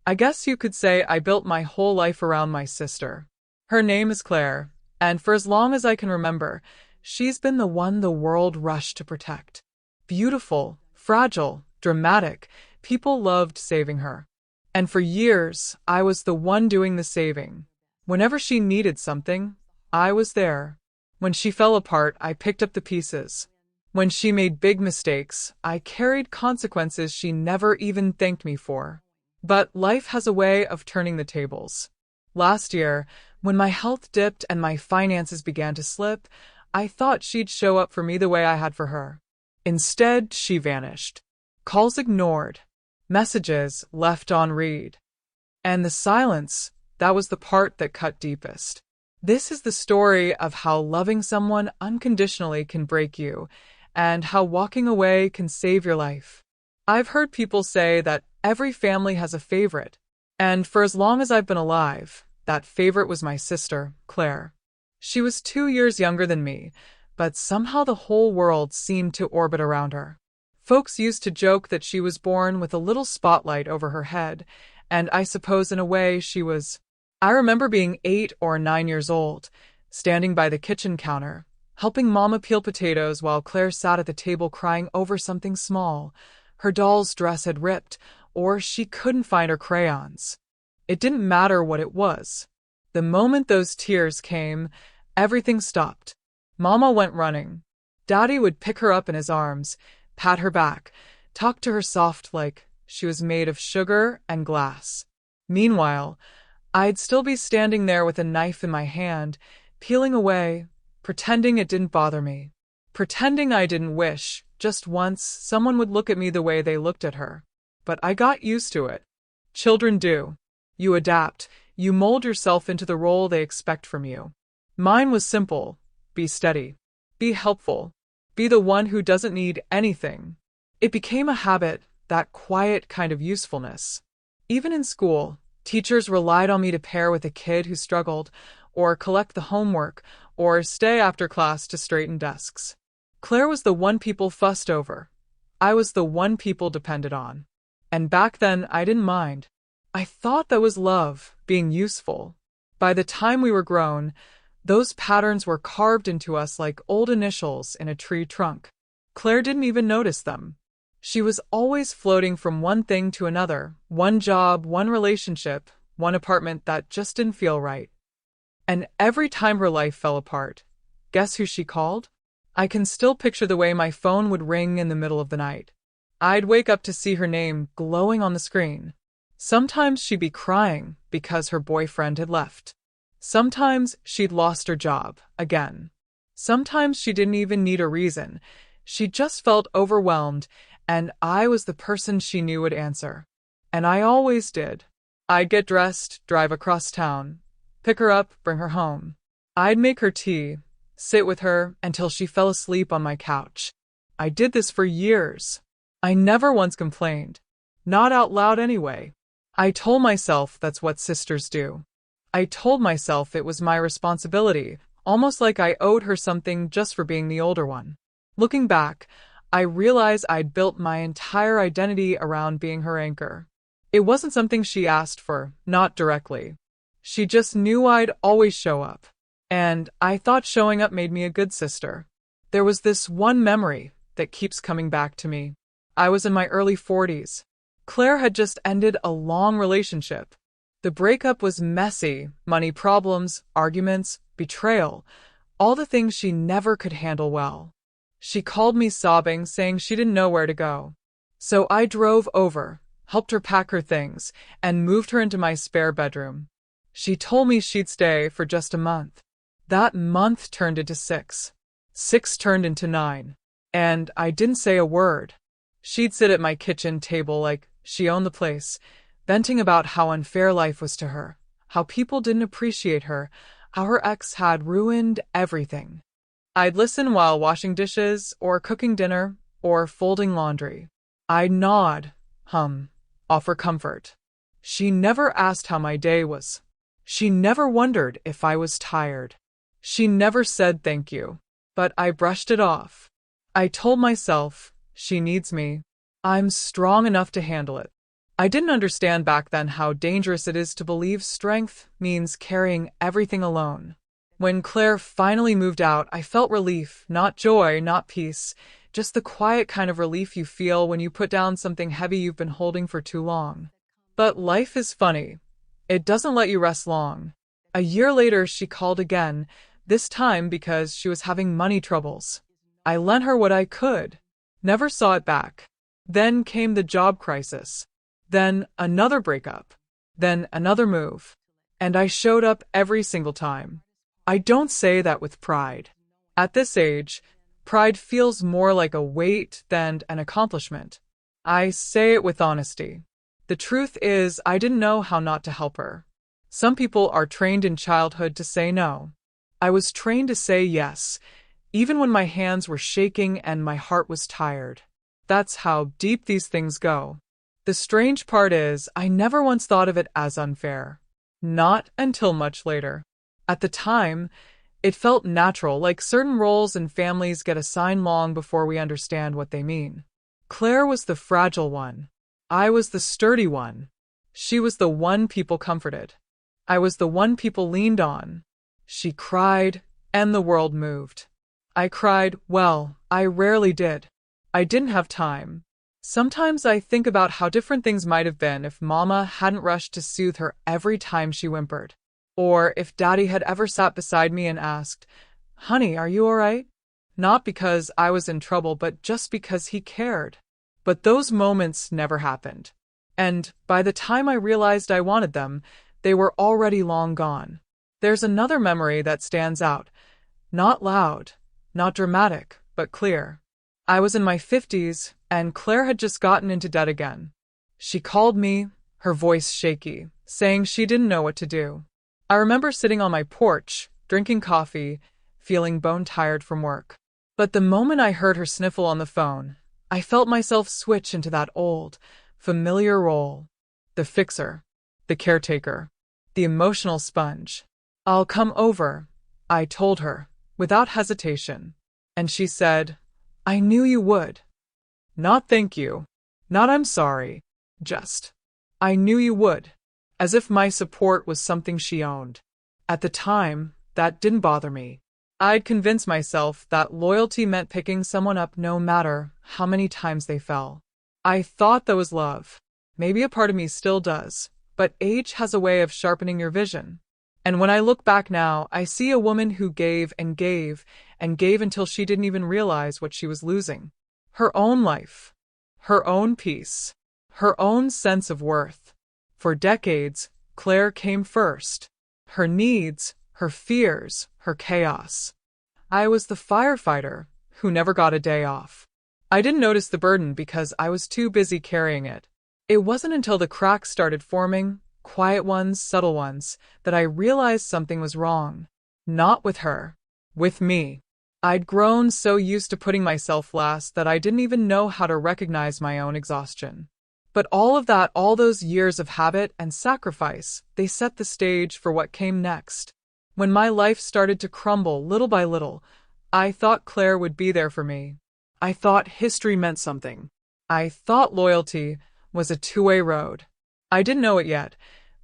I guess you could say I built my whole life around my sister. Her name is Claire, and for as long as I can remember, she's been the one the world rushed to protect. Beautiful, fragile, dramatic, people loved saving her. And for years, I was the one doing the saving. Whenever she needed something, I was there. When she fell apart, I picked up the pieces. When she made big mistakes, I carried consequences she never even thanked me for. But life has a way of turning the tables. Last year, when my health dipped and my finances began to slip, I thought she'd show up for me the way I had for her. Instead, she vanished. Calls ignored. Messages left on read. And the silence, that was the part that cut deepest. This is the story of how loving someone unconditionally can break you, and how walking away can save your life. I've heard people say that every family has a favorite, and for as long as I've been alive, that favorite was my sister, Claire. She was 2 years younger than me, but somehow the whole world seemed to orbit around her. Folks used to joke that she was born with a little spotlight over her head, and I suppose in a way she was. I remember being 8 or 9 years old, standing by the kitchen counter, helping Mama peel potatoes while Claire sat at the table crying over something small. Her doll's dress had ripped, or she couldn't find her crayons. It didn't matter what it was. The moment those tears came, everything stopped. Mama went running. Daddy would pick her up in his arms, pat her back, talk to her soft like she was made of sugar and glass. Meanwhile, I'd still be standing there with a knife in my hand, peeling away, pretending it didn't bother me. Pretending I didn't wish, just once, someone would look at me the way they looked at her. But I got used to it. Children do. You adapt, you mold yourself into the role they expect from you. Mine was simple. Be steady. Be helpful. Be the one who doesn't need anything. It became a habit, that quiet kind of usefulness. Even in school, teachers relied on me to pair with a kid who struggled, or collect the homework, or stay after class to straighten desks. Claire was the one people fussed over. I was the one people depended on. And back then, I didn't mind. I thought that was love, being useful. By the time we were grown, those patterns were carved into us like old initials in a tree trunk. Claire didn't even notice them. She was always floating from one thing to another, one job, one relationship, one apartment that just didn't feel right. And every time her life fell apart, guess who she called? I can still picture the way my phone would ring in the middle of the night. I'd wake up to see her name glowing on the screen. Sometimes she'd be crying because her boyfriend had left. Sometimes she'd lost her job, again. Sometimes she didn't even need a reason. She just felt overwhelmed, and I was the person she knew would answer. And I always did. I'd get dressed, drive across town, pick her up, bring her home. I'd make her tea, sit with her until she fell asleep on my couch. I did this for years. I never once complained. Not out loud anyway. I told myself that's what sisters do. I told myself it was my responsibility, almost like I owed her something just for being the older one. Looking back, I realize I'd built my entire identity around being her anchor. It wasn't something she asked for, not directly. She just knew I'd always show up. And I thought showing up made me a good sister. There was this one memory that keeps coming back to me. I was in my early 40s. Claire had just ended a long relationship. The breakup was messy, money problems, arguments, betrayal, all the things she never could handle well. She called me sobbing, saying she didn't know where to go. So I drove over, helped her pack her things, and moved her into my spare bedroom. She told me she'd stay for just a month. That month turned into 6. 6 turned into 9. And I didn't say a word. She'd sit at my kitchen table like she owned the place, venting about how unfair life was to her, how people didn't appreciate her, how her ex had ruined everything. I'd listen while washing dishes, or cooking dinner, or folding laundry. I'd nod, hum, offer comfort. She never asked how my day was. She never wondered if I was tired. She never said thank you. But I brushed it off. I told myself, she needs me. I'm strong enough to handle it. I didn't understand back then how dangerous it is to believe strength means carrying everything alone. When Claire finally moved out, I felt relief, not joy, not peace, just the quiet kind of relief you feel when you put down something heavy you've been holding for too long. But life is funny. It doesn't let you rest long. A year later, she called again, this time because she was having money troubles. I lent her what I could. Never saw it back. Then came the job crisis. Then another breakup. Then another move. And I showed up every single time. I don't say that with pride. At this age, pride feels more like a weight than an accomplishment. I say it with honesty. The truth is, I didn't know how not to help her. Some people are trained in childhood to say no. I was trained to say yes, even when my hands were shaking and my heart was tired. That's how deep these things go. The strange part is, I never once thought of it as unfair. Not until much later. At the time, it felt natural, like certain roles in families get assigned long before we understand what they mean. Claire was the fragile one. I was the sturdy one. She was the one people comforted. I was the one people leaned on. She cried, and the world moved. I cried, well, I rarely did. I didn't have time. Sometimes I think about how different things might have been if Mama hadn't rushed to soothe her every time she whimpered. Or if Daddy had ever sat beside me and asked, "Honey, are you all right?" Not because I was in trouble, but just because he cared. But those moments never happened. And by the time I realized I wanted them, they were already long gone. There's another memory that stands out. Not loud, not dramatic, but clear. I was in my 50s, and Claire had just gotten into debt again. She called me, her voice shaky, saying she didn't know what to do. I remember sitting on my porch, drinking coffee, feeling bone-tired from work. But the moment I heard her sniffle on the phone, I felt myself switch into that old, familiar role. The fixer, the caretaker, the emotional sponge. "I'll come over," I told her, without hesitation. And she said, "I knew you would." Not "thank you," not "I'm sorry," just, "I knew you would," as if my support was something she owned. At the time, that didn't bother me. I'd convinced myself that loyalty meant picking someone up no matter how many times they fell. I thought that was love. Maybe a part of me still does, but age has a way of sharpening your vision. And when I look back now, I see a woman who gave and gave and gave until she didn't even realize what she was losing. Her own life, her own peace, her own sense of worth. For decades, Claire came first. Her needs, her fears, her chaos. I was the firefighter who never got a day off. I didn't notice the burden because I was too busy carrying it. It wasn't until the cracks started forming, quiet ones, subtle ones, that I realized something was wrong. Not with her. With me. I'd grown so used to putting myself last that I didn't even know how to recognize my own exhaustion. But all of that, all those years of habit and sacrifice, they set the stage for what came next. When my life started to crumble little by little, I thought Claire would be there for me. I thought history meant something. I thought loyalty was a two-way road. I didn't know it yet,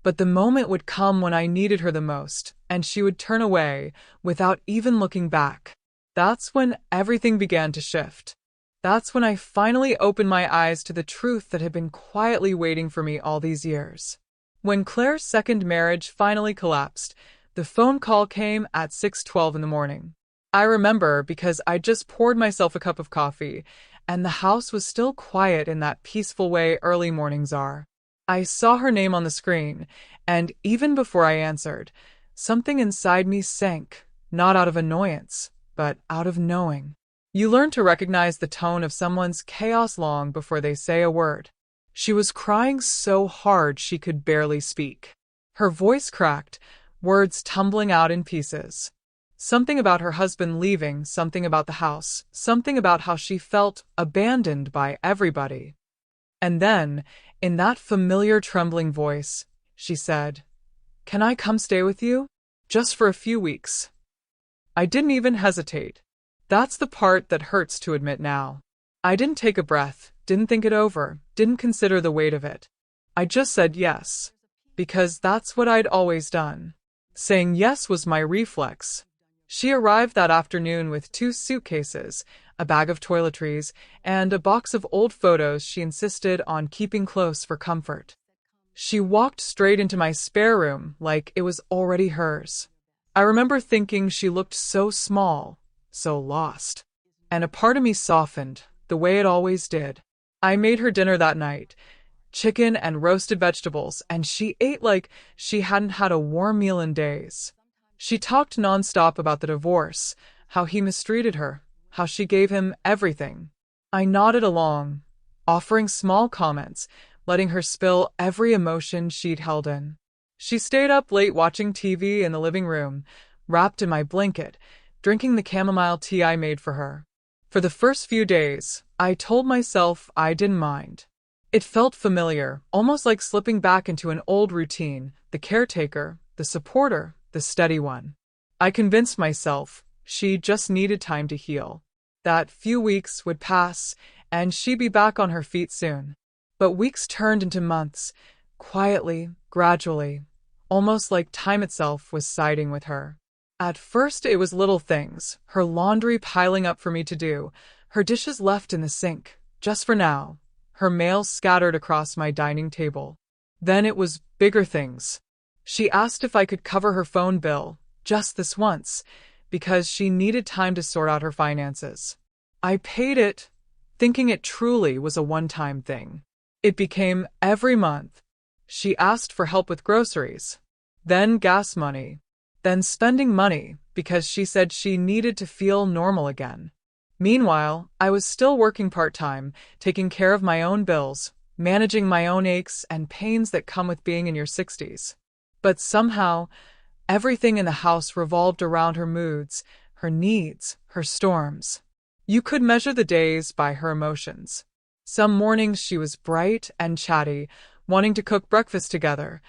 but the moment would come when I needed her the most, and she would turn away without even looking back. That's when everything began to shift. That's when I finally opened my eyes to the truth that had been quietly waiting for me all these years. When Claire's second marriage finally collapsed, the phone call came at 6:12 in the morning. I remember because I just poured myself a cup of coffee, and the house was still quiet in that peaceful way early mornings are. I saw her name on the screen, and even before I answered, something inside me sank, not out of annoyance, but out of knowing. You learn to recognize the tone of someone's chaos long before they say a word. She was crying so hard she could barely speak. Her voice cracked, words tumbling out in pieces. Something about her husband leaving, something about the house, something about how she felt abandoned by everybody. And then, in that familiar trembling voice, she said, "Can I come stay with you? Just for a few weeks." I didn't even hesitate. That's the part that hurts to admit now. I didn't take a breath, didn't think it over, didn't consider the weight of it. I just said yes, because that's what I'd always done. Saying yes was my reflex. She arrived that afternoon with 2 suitcases, a bag of toiletries, and a box of old photos she insisted on keeping close for comfort. She walked straight into my spare room like it was already hers. I remember thinking she looked so small, so lost. And a part of me softened, the way it always did. I made her dinner that night, chicken and roasted vegetables, and she ate like she hadn't had a warm meal in days. She talked nonstop about the divorce, how he mistreated her, how she gave him everything. I nodded along, offering small comments, letting her spill every emotion she'd held in. She stayed up late watching TV in the living room, wrapped in my blanket, drinking the chamomile tea I made for her. For the first few days, I told myself I didn't mind. It felt familiar, almost like slipping back into an old routine, the caretaker, the supporter, the steady one. I convinced myself she just needed time to heal. That few weeks would pass, and she'd be back on her feet soon. But weeks turned into months, quietly, gradually, almost like time itself was siding with her. At first it was little things, her laundry piling up for me to do, her dishes left in the sink, just for now, her mail scattered across my dining table. Then it was bigger things. She asked if I could cover her phone bill, just this once, because she needed time to sort out her finances. I paid it, thinking it truly was a one-time thing. It became every month. She asked for help with groceries, then gas money, then spending money because she said she needed to feel normal again. Meanwhile, I was still working part-time, taking care of my own bills, managing my own aches and pains that come with being in your 60s. But somehow, everything in the house revolved around her moods, her needs, her storms. You could measure the days by her emotions. Some mornings she was bright and chatty, wanting to cook breakfast together,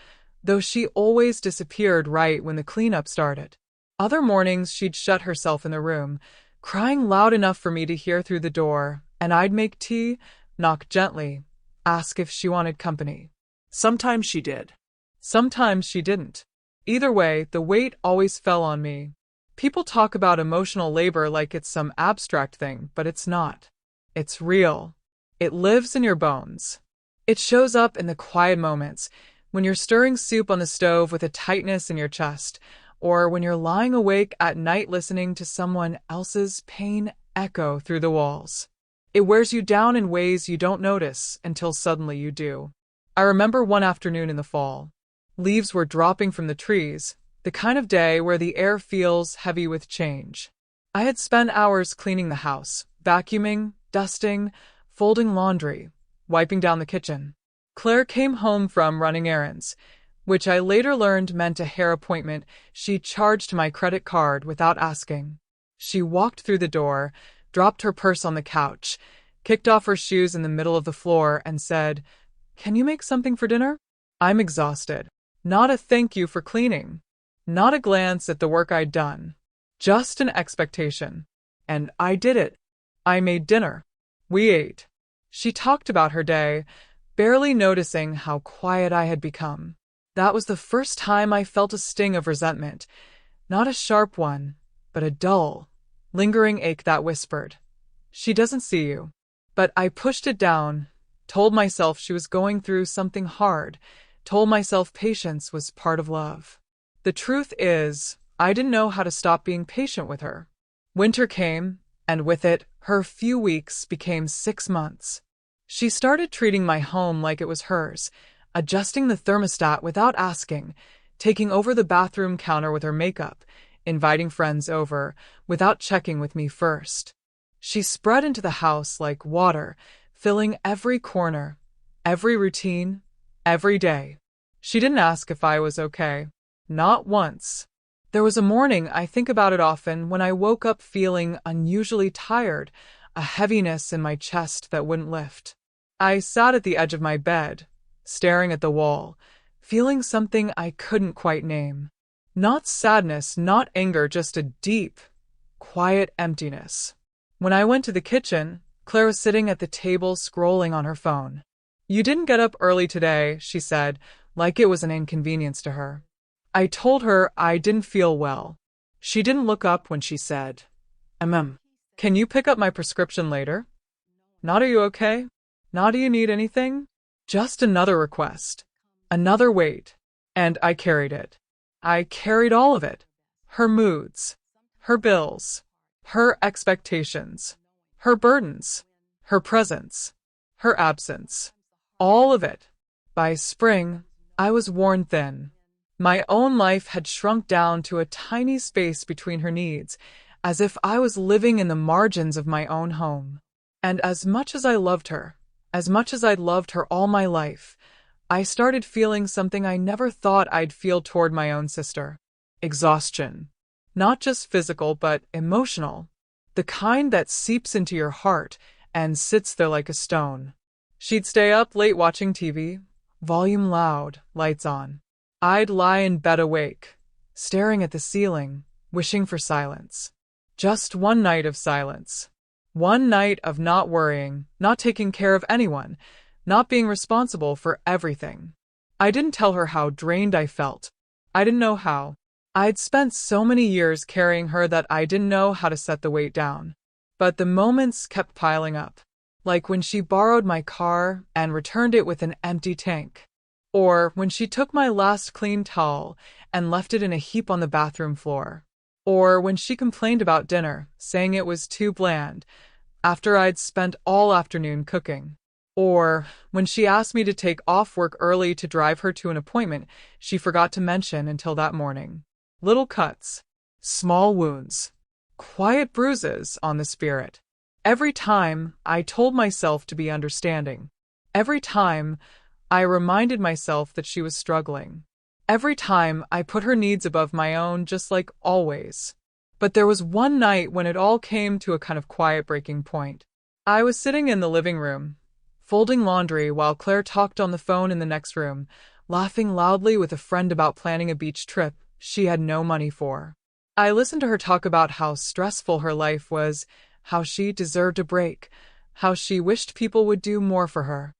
though she always disappeared right when the cleanup started. Other mornings she'd shut herself in the room, crying loud enough for me to hear through the door, and I'd make tea, knock gently, ask if she wanted company. Sometimes she did. Sometimes she didn't. Either way, the weight always fell on me. People talk about emotional labor like it's some abstract thing, but it's not. It's real. It lives in your bones. It shows up in the quiet moments, when you're stirring soup on the stove with a tightness in your chest, or when you're lying awake at night listening to someone else's pain echo through the walls. It wears you down in ways you don't notice until suddenly you do. I remember one afternoon in the fall. Leaves were dropping from the trees, the kind of day where the air feels heavy with change. I had spent hours cleaning the house, vacuuming, dusting, folding laundry, wiping down the kitchen. Claire came home from running errands, which I later learned meant a hair appointment she charged my credit card without asking. She walked through the door, dropped her purse on the couch, kicked off her shoes in the middle of the floor, and said, "Can you make something for dinner?" I'm exhausted. Not a thank you for cleaning. Not a glance at the work I'd done. Just an expectation. And I did it. I made dinner. We ate. She talked about her day, barely noticing how quiet I had become. That was the first time I felt a sting of resentment. Not a sharp one, but a dull, lingering ache that whispered, "She doesn't see you." But I pushed it down, told myself she was going through something hard, told myself patience was part of love. The truth is, I didn't know how to stop being patient with her. Winter came, and with it, her few weeks became 6 months. She started treating my home like it was hers, adjusting the thermostat without asking, taking over the bathroom counter with her makeup, inviting friends over without checking with me first. She spread into the house like water, filling every corner, every routine, every day. She didn't ask if I was okay. Not once. There was a morning, I think about it often, when I woke up feeling unusually tired, a heaviness in my chest that wouldn't lift. I sat at the edge of my bed, staring at the wall, feeling something I couldn't quite name. Not sadness, not anger, just a deep, quiet emptiness. When I went to the kitchen, Claire was sitting at the table scrolling on her phone. You didn't get up early today, she said, like it was an inconvenience to her. I told her I didn't feel well. She didn't look up when she said, Can you pick up my prescription later? Not are you okay? Not do you need anything? Just another request. Another weight. And I carried it. I carried all of it. Her moods. Her bills. Her expectations. Her burdens. Her presence. Her absence. All of it. By spring, I was worn thin. My own life had shrunk down to a tiny space between her needs, as if I was living in the margins of my own home. And as much as I loved her, as much as I'd loved her all my life, I started feeling something I never thought I'd feel toward my own sister. Exhaustion. Not just physical, but emotional. The kind that seeps into your heart and sits there like a stone. She'd stay up late watching TV, volume loud, lights on. I'd lie in bed awake, staring at the ceiling, wishing for silence. Just one night of silence. One night of not worrying, not taking care of anyone, not being responsible for everything. I didn't tell her how drained I felt. I didn't know how. I'd spent so many years carrying her that I didn't know how to set the weight down. But the moments kept piling up. Like when she borrowed my car and returned it with an empty tank. Or when she took my last clean towel and left it in a heap on the bathroom floor. Or when she complained about dinner, saying it was too bland, after I'd spent all afternoon cooking. Or when she asked me to take off work early to drive her to an appointment she forgot to mention until that morning. Little cuts, small wounds, quiet bruises on the spirit. Every time I told myself to be understanding. Every time I reminded myself that she was struggling. Every time I put her needs above my own, just like always. But there was one night when it all came to a kind of quiet breaking point. I was sitting in the living room, folding laundry while Claire talked on the phone in the next room, laughing loudly with a friend about planning a beach trip she had no money for. I listened to her talk about how stressful her life was, how she deserved a break, how she wished people would do more for her.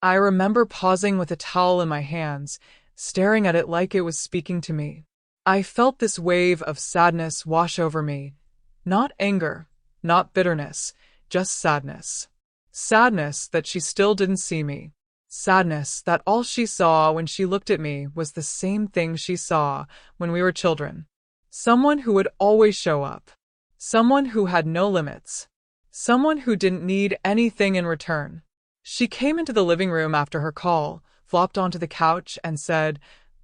I remember pausing with a towel in my hands, staring at it like it was speaking to me. I felt this wave of sadness wash over me. Not anger, not bitterness, just sadness. Sadness that she still didn't see me. Sadness that all she saw when she looked at me was the same thing she saw when we were children. Someone who would always show up. Someone who had no limits. Someone who didn't need anything in return. She came into the living room after her call, flopped onto the couch, and said,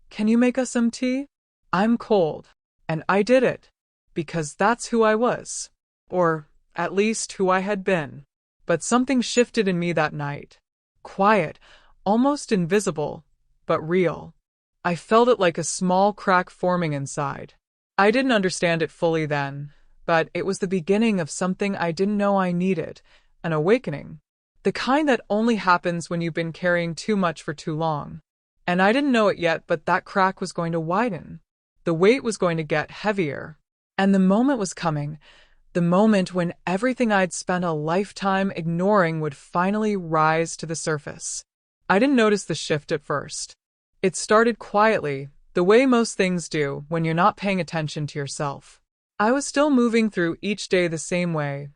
"Can you make us some tea? I'm cold." And I did it, because that's who I was. Or, at least, who I had been. But something shifted in me that night. Quiet, almost invisible, but real. I felt it like a small crack forming inside. I didn't understand it fully then, but it was the beginning of something I didn't know I needed, an awakening. The kind that only happens when you've been carrying too much for too long. And I didn't know it yet, but that crack was going to widen. The weight was going to get heavier. And the moment was coming. The moment when everything I'd spent a lifetime ignoring would finally rise to the surface. I didn't notice the shift at first. It started quietly, the way most things do when you're not paying attention to yourself. I was still moving through each day the same way,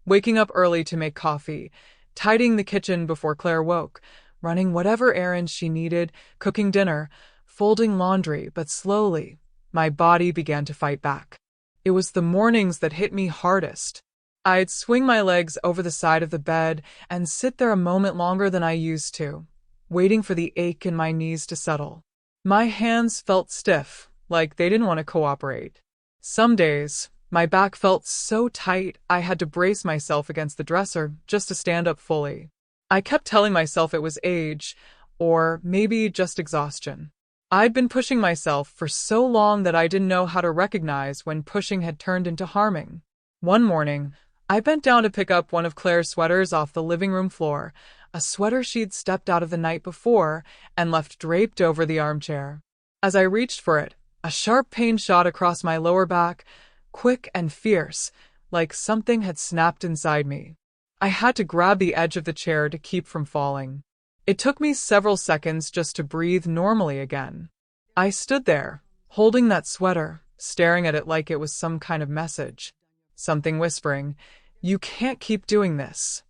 waking up early to make coffee, tidying the kitchen before Claire woke, running whatever errands she needed, cooking dinner, folding laundry, but slowly, my body began to fight back. It was the mornings that hit me hardest. I'd swing my legs over the side of the bed and sit there a moment longer than I used to, waiting for the ache in my knees to settle. My hands felt stiff, like they didn't want to cooperate. Some days, my back felt so tight I had to brace myself against the dresser just to stand up fully. I kept telling myself it was age, or maybe just exhaustion. I'd been pushing myself for so long that I didn't know how to recognize when pushing had turned into harming. One morning, I bent down to pick up one of Claire's sweaters off the living room floor, a sweater she'd stepped out of the night before and left draped over the armchair. As I reached for it, a sharp pain shot across my lower back, quick and fierce, like something had snapped inside me. I had to grab the edge of the chair to keep from falling. It took me several seconds just to breathe normally again. I stood there, holding that sweater, staring at it like it was some kind of message. Something whispering, "You can't keep doing this."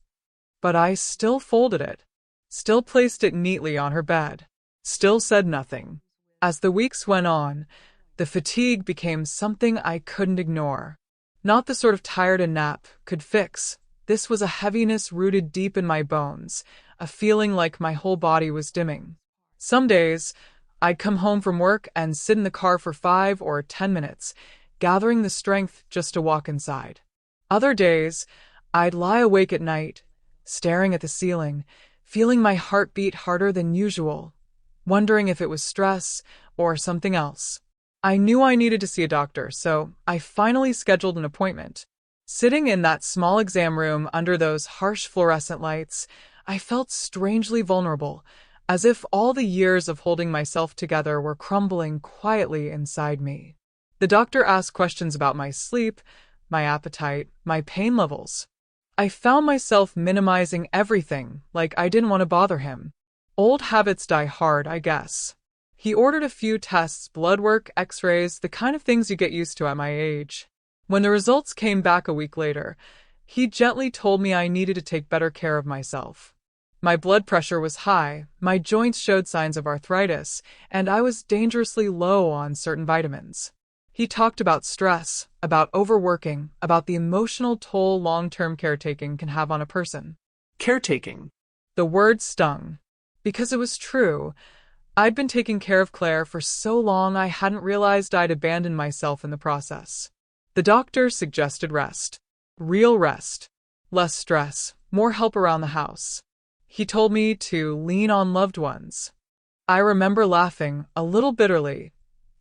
But I still folded it, still placed it neatly on her bed, still said nothing. As the weeks went on, the fatigue became something I couldn't ignore. Not the sort of tired a nap could fix. This was a heaviness rooted deep in my bones, a feeling like my whole body was dimming. Some days, I'd come home from work and sit in the car for 5 or 10 minutes, gathering the strength just to walk inside. Other days, I'd lie awake at night, staring at the ceiling, feeling my heart beat harder than usual, wondering if it was stress or something else. I knew I needed to see a doctor, so I finally scheduled an appointment. Sitting in that small exam room under those harsh fluorescent lights, I felt strangely vulnerable, as if all the years of holding myself together were crumbling quietly inside me. The doctor asked questions about my sleep, my appetite, my pain levels. I found myself minimizing everything, like I didn't want to bother him. Old habits die hard, I guess. He ordered a few tests, blood work, x-rays, the kind of things you get used to at my age. When the results came back a week later, he gently told me I needed to take better care of myself. My blood pressure was high, my joints showed signs of arthritis, and I was dangerously low on certain vitamins. He talked about stress, about overworking, about the emotional toll long-term caretaking can have on a person. Caretaking. The word stung. Because it was true. I'd been taking care of Claire for so long I hadn't realized I'd abandoned myself in the process. The doctor suggested rest. Real rest. Less stress, more help around the house. He told me to lean on loved ones. I remember laughing, a little bitterly,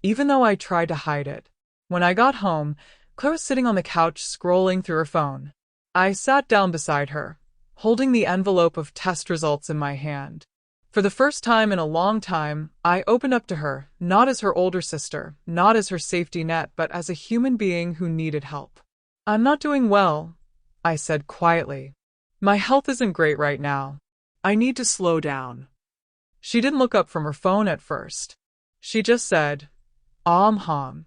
even though I tried to hide it. When I got home, Claire was sitting on the couch scrolling through her phone. I sat down beside her, holding the envelope of test results in my hand. For the first time in a long time, I opened up to her, not as her older sister, not as her safety net, but as a human being who needed help. "I'm not doing well," I said quietly. "My health isn't great right now. I need to slow down." She didn't look up from her phone at first. She just said, hum,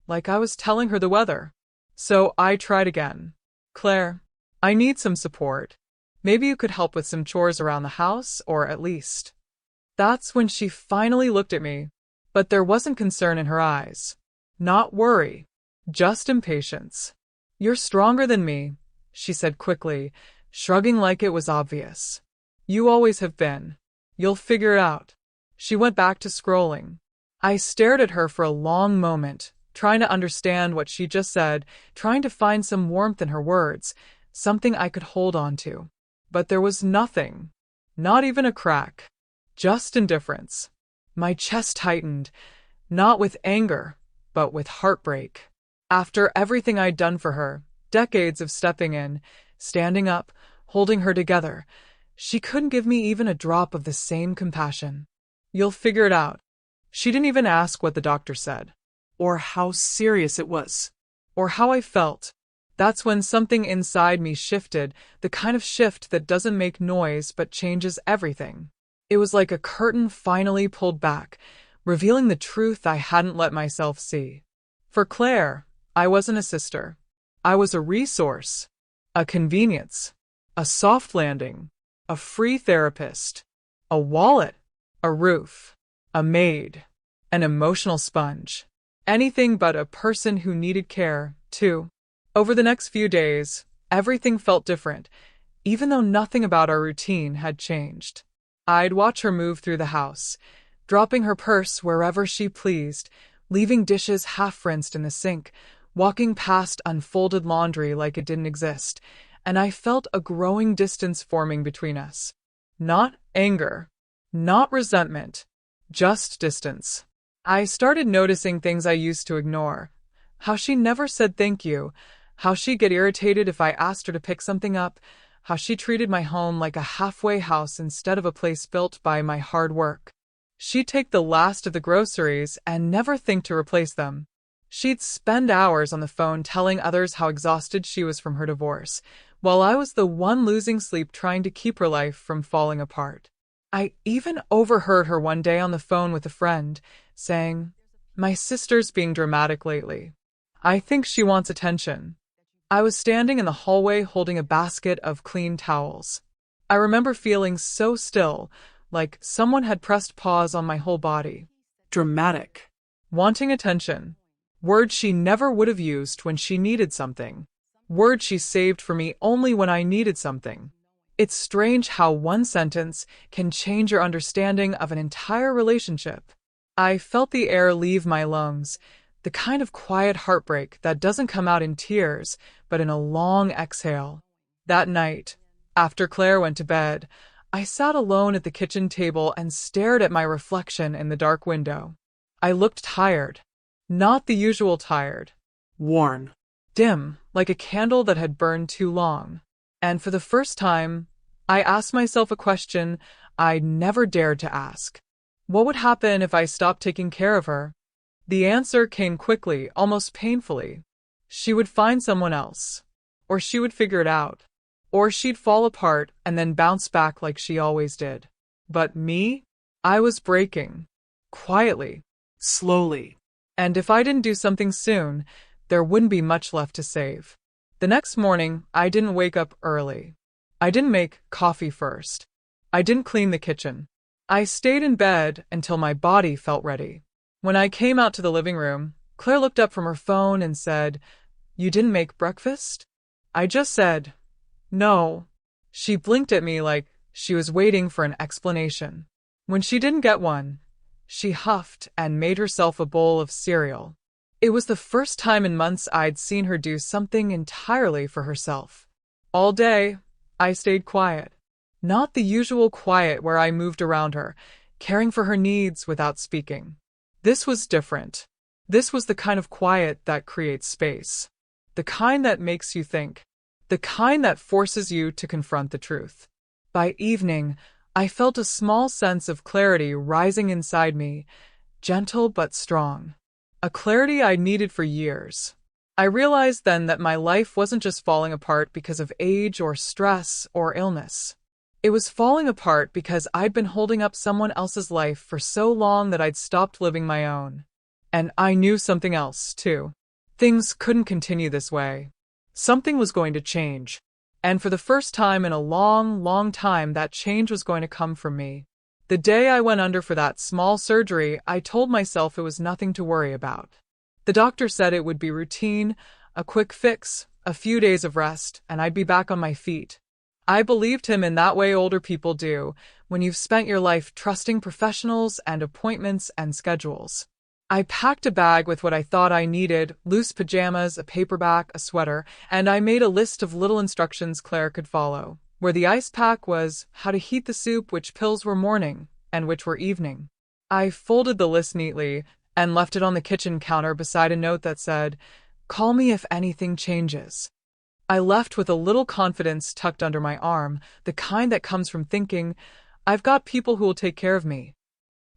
like I was telling her the weather. So I tried again. "Claire, I need some support. Maybe you could help with some chores around the house, or at least." That's when she finally looked at me, but there wasn't concern in her eyes. Not worry, just impatience. "You're stronger than me," she said quickly, shrugging like it was obvious. "You always have been. You'll figure it out." She went back to scrolling. I stared at her for a long moment, trying to understand what she just said, trying to find some warmth in her words, something I could hold on to. But there was nothing. Not even a crack. Just indifference. My chest tightened, not with anger, but with heartbreak. After everything I'd done for her, decades of stepping in, standing up, holding her together, she couldn't give me even a drop of the same compassion. "You'll figure it out." She didn't even ask what the doctor said. Or how serious it was. Or how I felt. That's when something inside me shifted, the kind of shift that doesn't make noise but changes everything. It was like a curtain finally pulled back, revealing the truth I hadn't let myself see. For Claire, I wasn't a sister. I was a resource, a convenience, a soft landing, a free therapist, a wallet, a roof, a maid, an emotional sponge. Anything but a person who needed care, too. Over the next few days, everything felt different, even though nothing about our routine had changed. I'd watch her move through the house, dropping her purse wherever she pleased, leaving dishes half-rinsed in the sink, walking past unfolded laundry like it didn't exist, and I felt a growing distance forming between us. Not anger, not resentment, just distance. I started noticing things I used to ignore. How she never said thank you, how she'd get irritated if I asked her to pick something up, how she treated my home like a halfway house instead of a place built by my hard work. She'd take the last of the groceries and never think to replace them. She'd spend hours on the phone telling others how exhausted she was from her divorce, while I was the one losing sleep trying to keep her life from falling apart. I even overheard her one day on the phone with a friend, saying, "My sister's being dramatic lately. I think she wants attention." I was standing in the hallway holding a basket of clean towels. I remember feeling so still, like someone had pressed pause on my whole body. Dramatic. Wanting attention. Words she never would have used when she needed something. Words she saved for me only when I needed something. It's strange how one sentence can change your understanding of an entire relationship. I felt the air leave my lungs, the kind of quiet heartbreak that doesn't come out in tears, but in a long exhale. That night, after Claire went to bed, I sat alone at the kitchen table and stared at my reflection in the dark window. I looked tired. Not the usual tired. Worn. Dim, like a candle that had burned too long. And for the first time, I asked myself a question I never dared to ask. What would happen if I stopped taking care of her? The answer came quickly, almost painfully. She would find someone else. Or she would figure it out. Or she'd fall apart and then bounce back like she always did. But me? I was breaking. Quietly. Slowly. And if I didn't do something soon, there wouldn't be much left to save. The next morning, I didn't wake up early. I didn't make coffee first. I didn't clean the kitchen. I stayed in bed until my body felt ready. When I came out to the living room, Claire looked up from her phone and said, "You didn't make breakfast?" I just said, "No." She blinked at me like she was waiting for an explanation. When she didn't get one, she huffed and made herself a bowl of cereal. It was the first time in months I'd seen her do something entirely for herself. All day, I stayed quiet. Not the usual quiet where I moved around her, caring for her needs without speaking. This was different. This was the kind of quiet that creates space. The kind that makes you think. The kind that forces you to confront the truth. By evening, I felt a small sense of clarity rising inside me, gentle but strong. A clarity I'd needed for years. I realized then that my life wasn't just falling apart because of age or stress or illness. It was falling apart because I'd been holding up someone else's life for so long that I'd stopped living my own. And I knew something else, too. Things couldn't continue this way. Something was going to change. And for the first time in a long, long time, that change was going to come from me. The day I went under for that small surgery, I told myself it was nothing to worry about. The doctor said it would be routine, a quick fix, a few days of rest, and I'd be back on my feet. I believed him in that way older people do, when you've spent your life trusting professionals and appointments and schedules. I packed a bag with what I thought I needed, loose pajamas, a paperback, a sweater, and I made a list of little instructions Claire could follow. Where the ice pack was how to heat the soup, which pills were morning, and which were evening. I folded the list neatly and left it on the kitchen counter beside a note that said, "Call me if anything changes." I left with a little confidence tucked under my arm, the kind that comes from thinking, I've got people who will take care of me.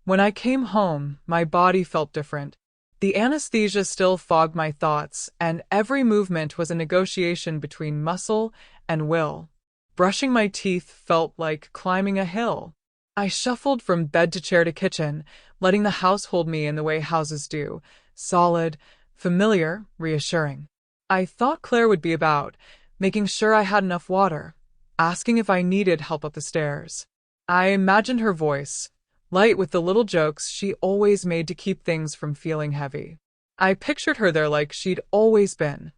When I came home, my body felt different. The anesthesia still fogged my thoughts, and every movement was a negotiation between muscle and will. Brushing my teeth felt like climbing a hill. I shuffled from bed to chair to kitchen, letting the house hold me in the way houses do, solid, familiar, reassuring. I thought Claire would be about, making sure I had enough water, asking if I needed help up the stairs. I imagined her voice, light with the little jokes she always made to keep things from feeling heavy. I pictured her there like she'd always been,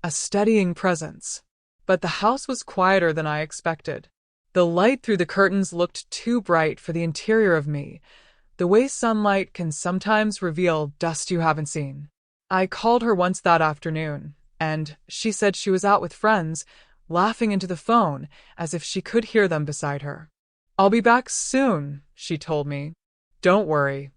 a steadying presence. But the house was quieter than I expected. The light through the curtains looked too bright for the interior of me, the way sunlight can sometimes reveal dust you haven't seen. I called her once that afternoon, and she said she was out with friends, laughing into the phone as if she could hear them beside her. "I'll be back soon," she told me. "Don't worry."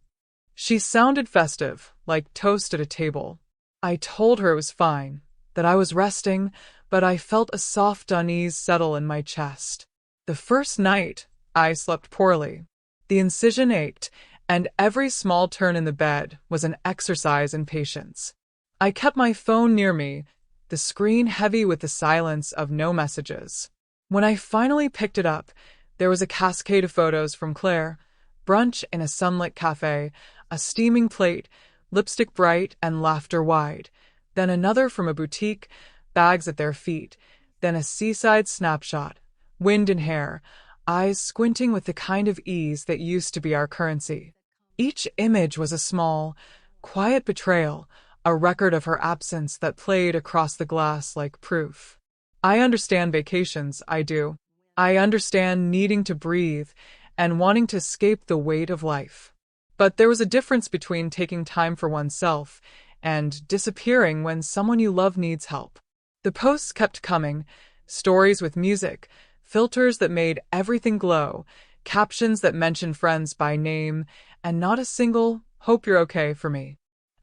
She sounded festive, like toast at a table. I told her it was fine, that I was resting, but I felt a soft unease settle in my chest. The first night, I slept poorly. The incision ached, and every small turn in the bed was an exercise in patience. I kept my phone near me, the screen heavy with the silence of no messages. When I finally picked it up, There was a cascade of photos from Claire, brunch in a sunlit cafe, a steaming plate, lipstick bright and laughter wide, then another from a boutique, bags at their feet, then a seaside snapshot, wind in hair, eyes squinting with the kind of ease that used to be our currency. Each image was a small, quiet betrayal, a record of her absence that played across the glass like proof. I understand vacations, I do. I understand needing to breathe and wanting to escape the weight of life. But there was a difference between taking time for oneself and disappearing when someone you love needs help. The posts kept coming, stories with music, filters that made everything glow, captions that mentioned friends by name, and not a single "hope you're okay" for me.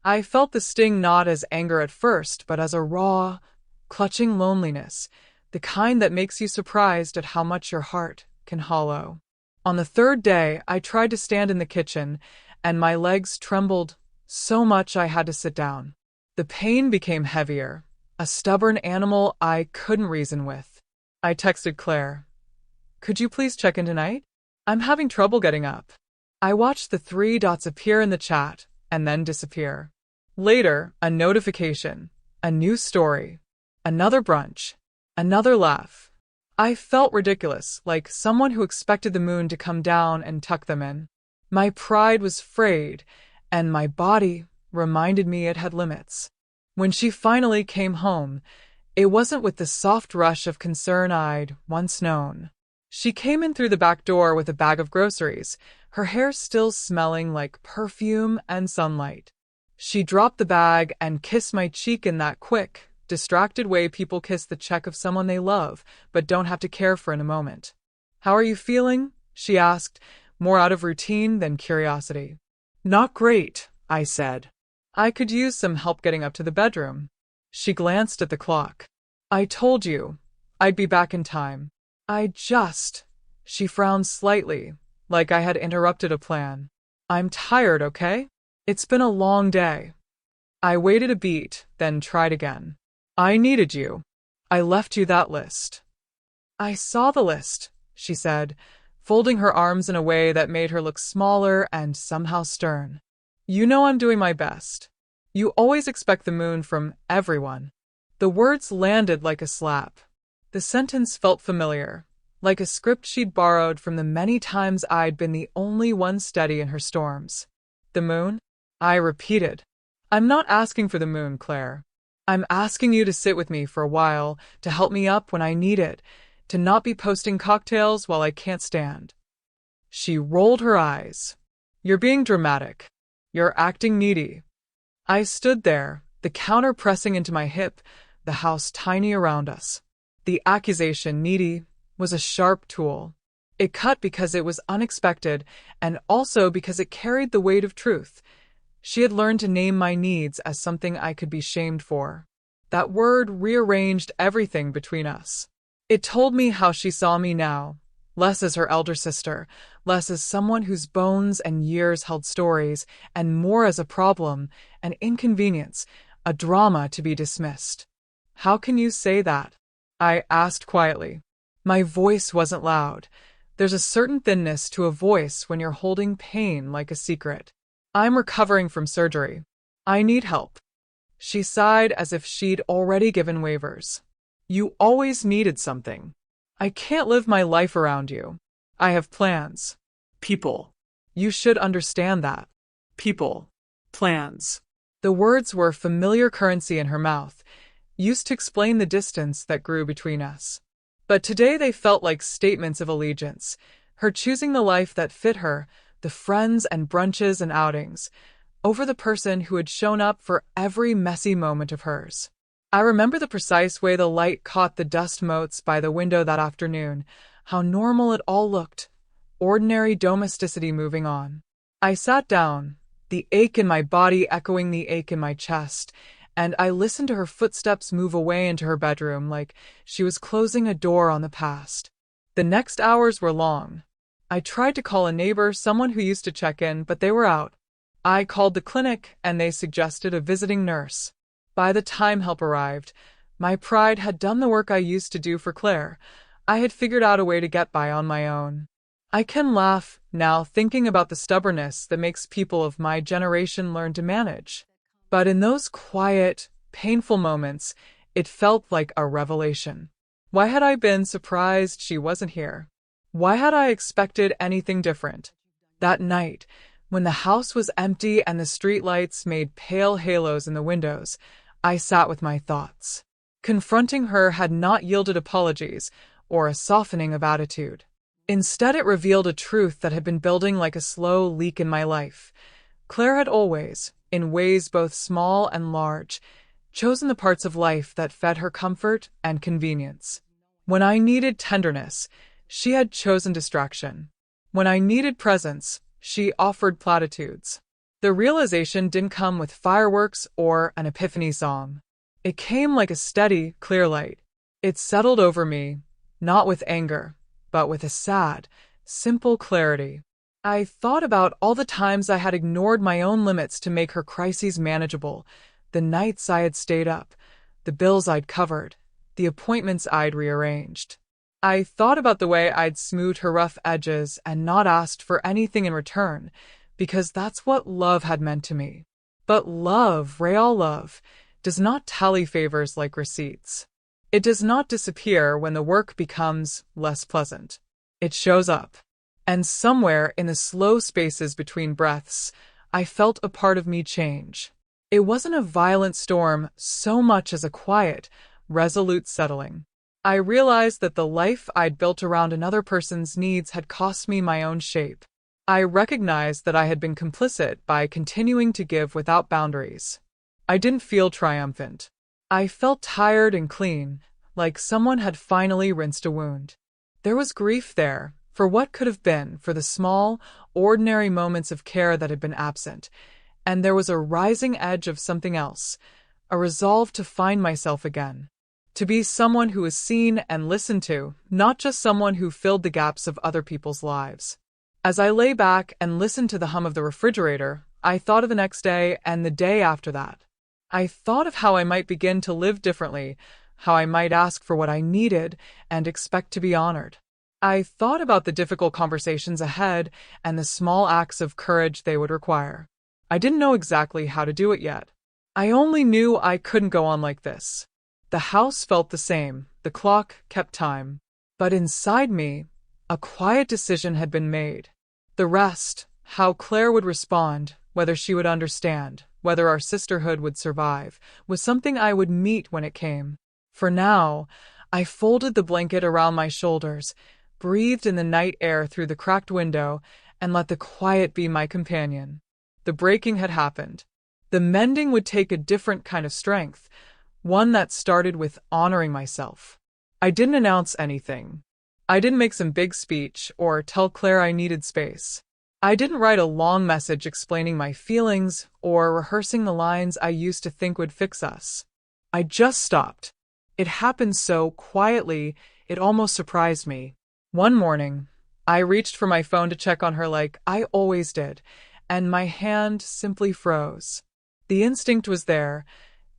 I felt the sting not as anger at first, but as a raw, clutching loneliness, the kind that makes you surprised at how much your heart can hollow. On the third day, I tried to stand in the kitchen, and my legs trembled so much I had to sit down. The pain became heavier, a stubborn animal I couldn't reason with. I texted Claire. "Could you please check in tonight? I'm having trouble getting up." I watched the three dots appear in the chat and then disappear. Later, a notification, a new story, another brunch, another laugh. I felt ridiculous, like someone who expected the moon to come down and tuck them in. My pride was frayed, and my body reminded me it had limits. When she finally came home, it wasn't with the soft rush of concern I'd once known. She came in through the back door with a bag of groceries, her hair still smelling like perfume and sunlight. She dropped the bag and kissed my cheek in that quick, distracted way people kiss the cheek of someone they love but don't have to care for in a moment. "How are you feeling?" she asked, more out of routine than curiosity. Not great, I said. "I could use some help getting up to the bedroom." She glanced at the clock. "I told you I'd be back in time." She frowned slightly, like I had interrupted a plan. "I'm tired, okay? It's been a long day." I waited a beat, then tried again. "I needed you. I left you that list." "I saw the list," she said, folding her arms in a way that made her look smaller and somehow stern. "You know I'm doing my best. You always expect the moon from everyone." The words landed like a slap. The sentence felt familiar, like a script she'd borrowed from the many times I'd been the only one steady in her storms. "The moon?" I repeated. "I'm not asking for the moon, Claire. I'm asking you to sit with me for a while, to help me up when I need it, to not be posting cocktails while I can't stand." She rolled her eyes. "You're being dramatic. You're acting needy." I stood there, the counter pressing into my hip, the house tiny around us. The accusation, needy, was a sharp tool. It cut because it was unexpected, and also because it carried the weight of truth. She had learned to name my needs as something I could be shamed for. That word rearranged everything between us. It told me how she saw me now, less as her elder sister, less as someone whose bones and years held stories, and more as a problem, an inconvenience, a drama to be dismissed. "How can you say that?" I asked quietly. My voice wasn't loud. There's a certain thinness to a voice when you're holding pain like a secret. "I'm recovering from surgery. I need help." She sighed as if she'd already given waivers. "You always needed something. I can't live my life around you. I have plans." People. "You should understand that." People. Plans. The words were familiar currency in her mouth, used to explain the distance that grew between us. But today they felt like statements of allegiance, her choosing the life that fit her, the friends and brunches and outings, over the person who had shown up for every messy moment of hers. I remember the precise way the light caught the dust motes by the window that afternoon, how normal it all looked, ordinary domesticity moving on. I sat down, the ache in my body echoing the ache in my chest, and I listened to her footsteps move away into her bedroom like she was closing a door on the past. The next hours were long. I tried to call a neighbor, someone who used to check in, but they were out. I called the clinic, and they suggested a visiting nurse. By the time help arrived, my pride had done the work I used to do for Claire. I had figured out a way to get by on my own. I can laugh now thinking about the stubbornness that makes people of my generation learn to manage. But in those quiet, painful moments, it felt like a revelation. Why had I been surprised she wasn't here? Why had I expected anything different? That night, when the house was empty and the streetlights made pale halos in the windows, I sat with my thoughts. Confronting her had not yielded apologies or a softening of attitude. Instead, it revealed a truth that had been building like a slow leak in my life. Claire had always, in ways both small and large, chosen the parts of life that fed her comfort and convenience. When I needed tenderness, she had chosen distraction. When I needed presence, she offered platitudes. The realization didn't come with fireworks or an epiphany song. It came like a steady, clear light. It settled over me, not with anger, but with a sad, simple clarity. I thought about all the times I had ignored my own limits to make her crises manageable, the nights I had stayed up, the bills I'd covered, the appointments I'd rearranged. I thought about the way I'd smoothed her rough edges and not asked for anything in return, because that's what love had meant to me. But love, real love, does not tally favors like receipts. It does not disappear when the work becomes less pleasant. It shows up. And somewhere in the slow spaces between breaths, I felt a part of me change. It wasn't a violent storm so much as a quiet, resolute settling. I realized that the life I'd built around another person's needs had cost me my own shape. I recognized that I had been complicit by continuing to give without boundaries. I didn't feel triumphant. I felt tired and clean, like someone had finally rinsed a wound. There was grief there, for what could have been, for the small, ordinary moments of care that had been absent, and there was a rising edge of something else, a resolve to find myself again. To be someone who was seen and listened to, not just someone who filled the gaps of other people's lives. As I lay back and listened to the hum of the refrigerator, I thought of the next day and the day after that. I thought of how I might begin to live differently, how I might ask for what I needed and expect to be honored. I thought about the difficult conversations ahead and the small acts of courage they would require. I didn't know exactly how to do it yet. I only knew I couldn't go on like this. The house felt the same, the clock kept time. But inside me, a quiet decision had been made. The rest, how Claire would respond, whether she would understand, whether our sisterhood would survive, was something I would meet when it came. For now, I folded the blanket around my shoulders, breathed in the night air through the cracked window, and let the quiet be my companion. The breaking had happened. The mending would take a different kind of strength, one that started with honoring myself. I didn't announce anything. I didn't make some big speech or tell Claire I needed space. I didn't write a long message explaining my feelings or rehearsing the lines I used to think would fix us. I just stopped. It happened so quietly, it almost surprised me. One morning, I reached for my phone to check on her like I always did, and my hand simply froze. The instinct was there.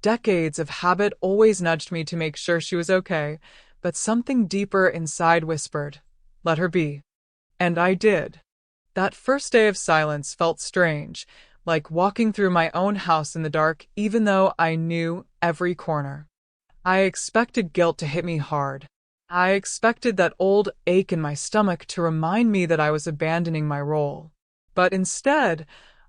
Decades of habit always nudged me to make sure she was okay, but something deeper inside whispered, "Let her be." And I did. That first day of silence felt strange, like walking through my own house in the dark, even though I knew every corner. I expected guilt to hit me hard. I expected that old ache in my stomach to remind me that I was abandoning my role. But instead,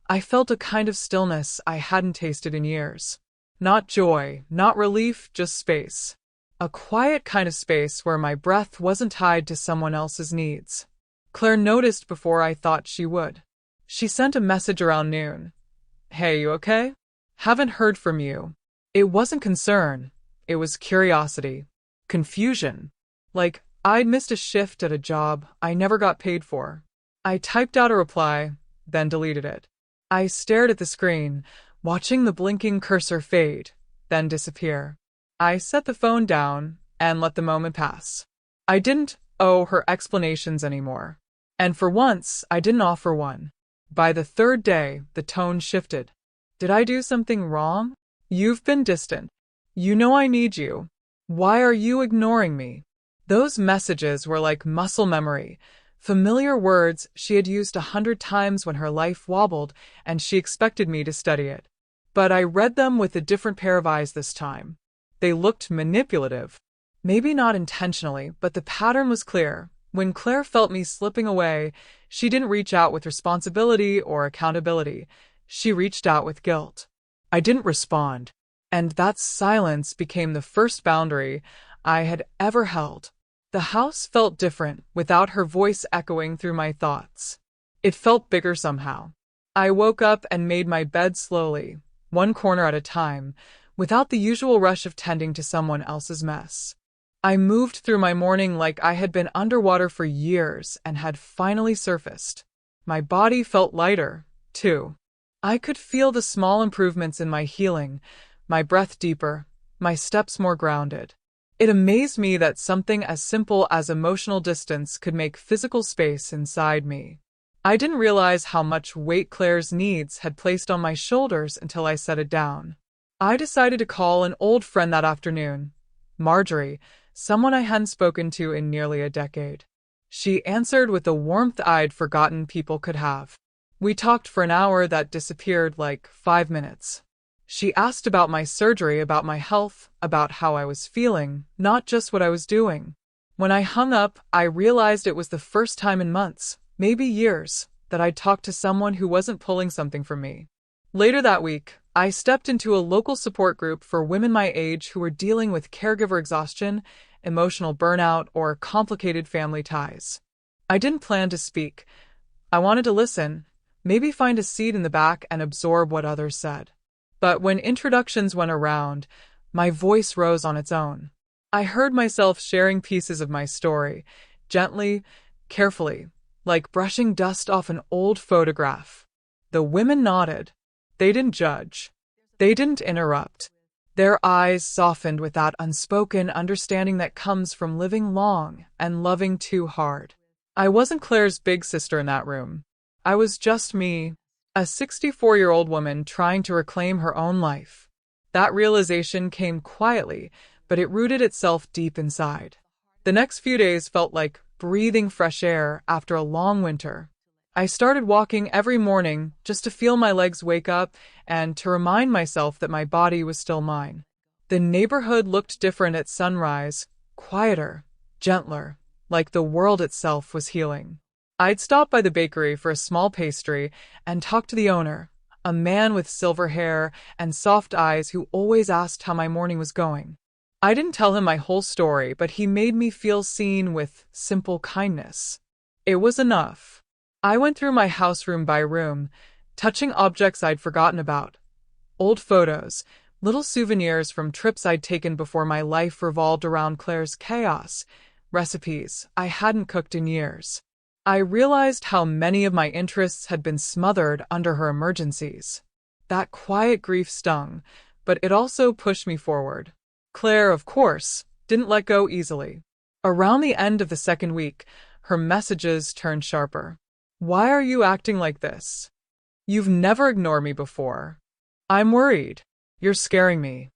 I felt a kind of stillness I hadn't tasted in years. Not joy, not relief, just space. A quiet kind of space where my breath wasn't tied to someone else's needs. Claire noticed before I thought she would. She sent a message around noon. "Hey, you okay? Haven't heard from you." It wasn't concern. It was curiosity. Confusion. Like I'd missed a shift at a job I never got paid for. I typed out a reply, then deleted it. I stared at the screen, watching the blinking cursor fade, then disappear. I set the phone down and let the moment pass. I didn't owe her explanations anymore. And for once, I didn't offer one. By the third day, the tone shifted. Did I do something wrong? You've been distant. You know I need you. Why are you ignoring me? Those messages were like muscle memory, familiar words she had used 100 times when her life wobbled and she expected me to study it. But I read them with a different pair of eyes this time. They looked manipulative. Maybe not intentionally, but the pattern was clear. When Claire felt me slipping away, she didn't reach out with responsibility or accountability. She reached out with guilt. I didn't respond. And that silence became the first boundary I had ever held. The house felt different without her voice echoing through my thoughts. It felt bigger somehow. I woke up and made my bed slowly, one corner at a time, without the usual rush of tending to someone else's mess. I moved through my morning like I had been underwater for years and had finally surfaced. My body felt lighter, too. I could feel the small improvements in my healing, my breath deeper, my steps more grounded. It amazed me that something as simple as emotional distance could make physical space inside me. I didn't realize how much weight Claire's needs had placed on my shoulders until I set it down. I decided to call an old friend that afternoon, Marjorie, someone I hadn't spoken to in nearly a decade. She answered with the warmth I'd forgotten people could have. We talked for an hour that disappeared like 5 minutes. She asked about my surgery, about my health, about how I was feeling, not just what I was doing. When I hung up, I realized it was the first time in months, maybe years, that I'd talked to someone who wasn't pulling something from me. Later that week, I stepped into a local support group for women my age who were dealing with caregiver exhaustion, emotional burnout, or complicated family ties. I didn't plan to speak. I wanted to listen, maybe find a seat in the back and absorb what others said. But when introductions went around, my voice rose on its own. I heard myself sharing pieces of my story, gently, carefully, like brushing dust off an old photograph. The women nodded. They didn't judge. They didn't interrupt. Their eyes softened with that unspoken understanding that comes from living long and loving too hard. I wasn't Claire's big sister in that room. I was just me, a 64-year-old woman trying to reclaim her own life. That realization came quietly, but it rooted itself deep inside. The next few days felt like breathing fresh air after a long winter. I started walking every morning just to feel my legs wake up and to remind myself that my body was still mine. The neighborhood looked different at sunrise, quieter, gentler, like the world itself was healing. I'd stop by the bakery for a small pastry and talk to the owner, a man with silver hair and soft eyes who always asked how my morning was going. I didn't tell him my whole story, but he made me feel seen with simple kindness. It was enough. I went through my house room by room, touching objects I'd forgotten about. Old photos, little souvenirs from trips I'd taken before my life revolved around Claire's chaos, recipes I hadn't cooked in years. I realized how many of my interests had been smothered under her emergencies. That quiet grief stung, but it also pushed me forward. Claire, of course, didn't let go easily. Around the end of the second week, her messages turned sharper. Why are you acting like this? You've never ignored me before. I'm worried. You're scaring me.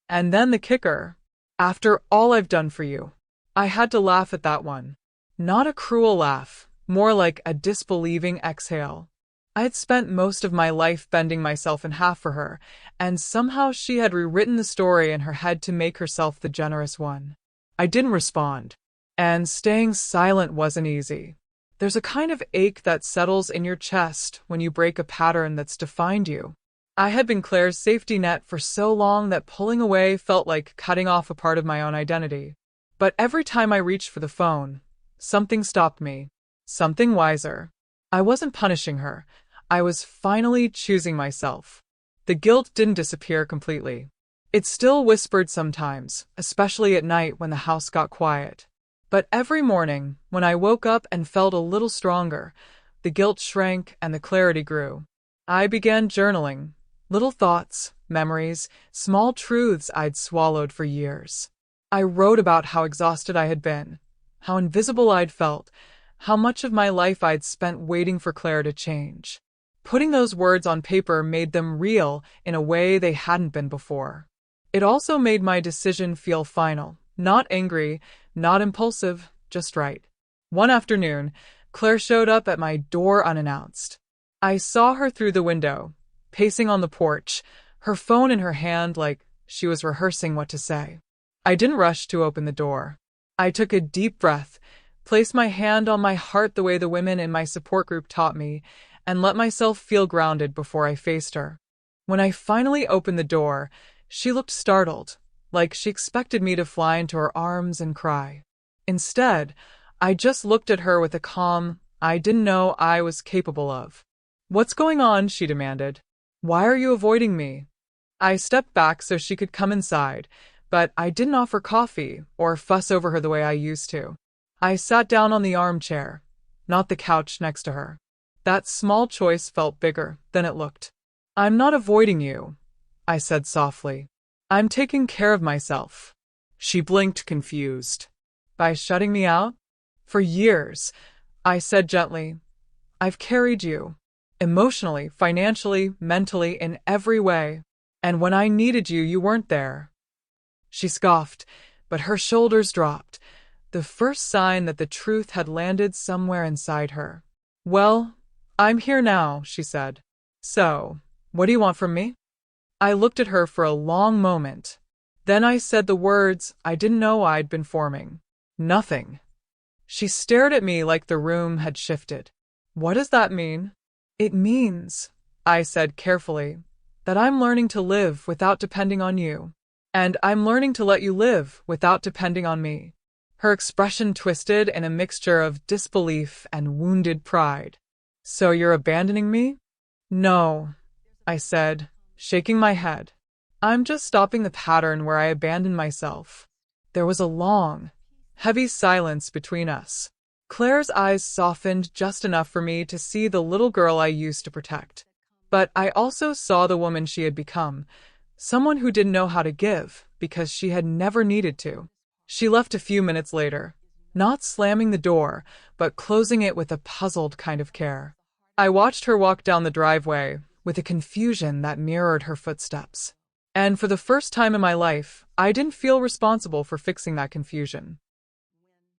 And then the kicker. After all I've done for you. I had to laugh at that one. Not a cruel laugh. More like a disbelieving exhale. I had spent most of my life bending myself in half for her, and somehow she had rewritten the story in her head to make herself the generous one. I didn't respond, and staying silent wasn't easy. There's a kind of ache that settles in your chest when you break a pattern that's defined you. I had been Claire's safety net for so long that pulling away felt like cutting off a part of my own identity. But every time I reached for the phone, something stopped me. Something wiser. I wasn't punishing her. I was finally choosing myself. The guilt didn't disappear completely. It still whispered sometimes, especially at night when the house got quiet. But every morning, when I woke up and felt a little stronger, the guilt shrank and the clarity grew. I began journaling. Little thoughts, memories, small truths I'd swallowed for years. I wrote about how exhausted I had been, how invisible I'd felt, how much of my life I'd spent waiting for Claire to change. Putting those words on paper made them real in a way they hadn't been before. It also made my decision feel final, not angry, Not impulsive, just right. One afternoon, Claire showed up at my door unannounced. I saw her through the window, pacing on the porch, her phone in her hand like she was rehearsing what to say. I didn't rush to open the door. I took a deep breath, placed my hand on my heart the way the women in my support group taught me, and let myself feel grounded before I faced her. When I finally opened the door, she looked startled, like she expected me to fly into her arms and cry. Instead, I just looked at her with a calm I didn't know I was capable of. "What's going on?" she demanded. "Why are you avoiding me?" I stepped back so she could come inside, but I didn't offer coffee or fuss over her the way I used to. I sat down on the armchair, not the couch next to her. That small choice felt bigger than it looked. "I'm not avoiding you," I said softly. "I'm taking care of myself." She blinked, confused. "By shutting me out?" "For years," I said gently, "I've carried you. Emotionally, financially, mentally, in every way. And when I needed you, you weren't there." She scoffed, but her shoulders dropped, the first sign that the truth had landed somewhere inside her. "Well, I'm here now," she said. "So, what do you want from me?" I looked at her for a long moment. Then I said the words I didn't know I'd been forming. "Nothing." She stared at me like the room had shifted. "What does that mean?" "It means," I said carefully, "that I'm learning to live without depending on you. And I'm learning to let you live without depending on me." Her expression twisted in a mixture of disbelief and wounded pride. "So you're abandoning me?" "No," I said, shaking my head. "I'm just stopping the pattern where I abandon myself." There was a long, heavy silence between us. Claire's eyes softened just enough for me to see the little girl I used to protect. But I also saw the woman she had become, someone who didn't know how to give because she had never needed to. She left a few minutes later, not slamming the door, but closing it with a puzzled kind of care. I watched her walk down the driveway with a confusion that mirrored her footsteps. And for the first time in my life, I didn't feel responsible for fixing that confusion.